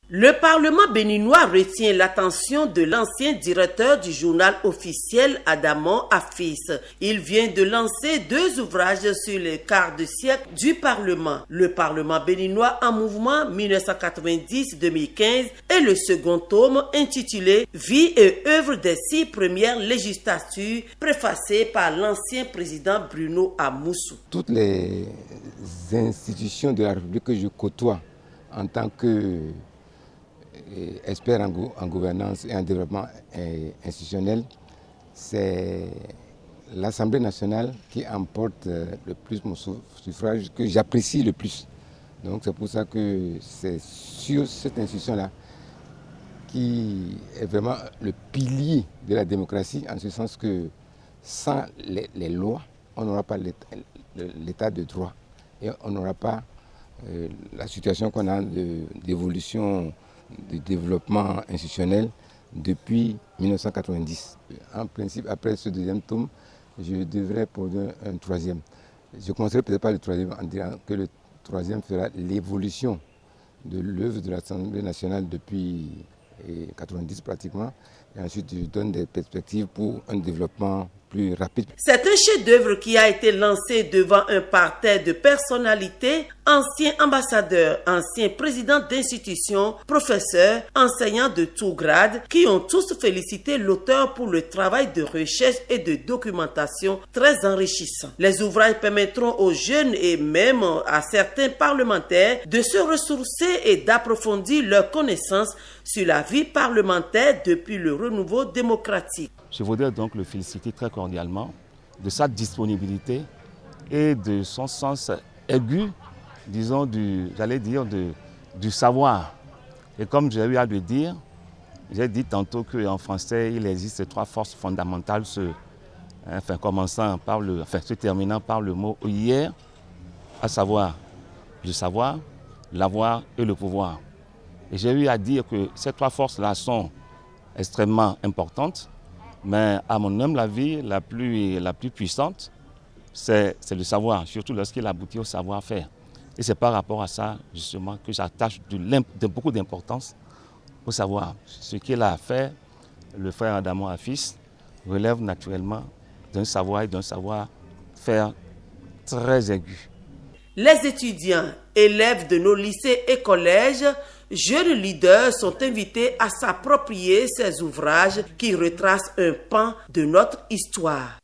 Le Parlement béninois retient l'attention de l'ancien directeur du journal officiel Adamon Afis. Il vient de lancer 2 ouvrages sur le quart de siècle du Parlement. Le Parlement béninois en mouvement 1990-2015 et le second tome intitulé Vie et œuvre des 6 premières législatures, préfacé par l'ancien président Bruno Amoussou. Toutes les institutions de la République que je côtoie en tant que expert en gouvernance et en développement institutionnel, c'est l'Assemblée nationale qui emporte le plus mon suffrage, que j'apprécie le plus. Donc c'est pour ça que c'est sur cette institution-là qui est vraiment le pilier de la démocratie, en ce sens que sans les lois, on n'aura pas l'état de droit et on n'aura pas la situation qu'on a d'évolution de développement institutionnel depuis 1990. En principe, après ce 2e tome, je devrais produire un 3e. Je commencerai peut-être par le 3e en disant que le 3e fera l'évolution de l'œuvre de l'Assemblée nationale depuis 1990 pratiquement. Et ensuite, je donne des perspectives pour un développement plus rapide. C'est un chef-d'œuvre qui a été lancé devant un parterre de personnalités, anciens ambassadeurs, anciens présidents d'institutions, professeurs, enseignants de tout grade, qui ont tous félicité l'auteur pour le travail de recherche et de documentation très enrichissant. Les ouvrages permettront aux jeunes et même à certains parlementaires de se ressourcer et d'approfondir leurs connaissances sur la vie parlementaire depuis le renouveau démocratique. Je voudrais donc le féliciter très cordialement de sa disponibilité et de son sens aigu, disons, du savoir. Et comme j'ai eu à le dire, j'ai dit tantôt qu'en français, il existe 3 forces fondamentales, se terminant par le mot hier, à savoir le savoir, l'avoir et le pouvoir. Et j'ai eu à dire que ces 3 forces-là sont extrêmement importantes. Mais à mon humble avis, la plus puissante, c'est le savoir, surtout lorsqu'il aboutit au savoir-faire. Et c'est par rapport à ça, justement, que j'attache beaucoup d'importance au savoir. Ce qu'il a fait, le frère Adamon Afis, relève naturellement d'un savoir et d'un savoir-faire très aigu. Les étudiants, élèves de nos lycées et collèges, jeunes leaders sont invités à s'approprier ces ouvrages qui retracent un pan de notre histoire.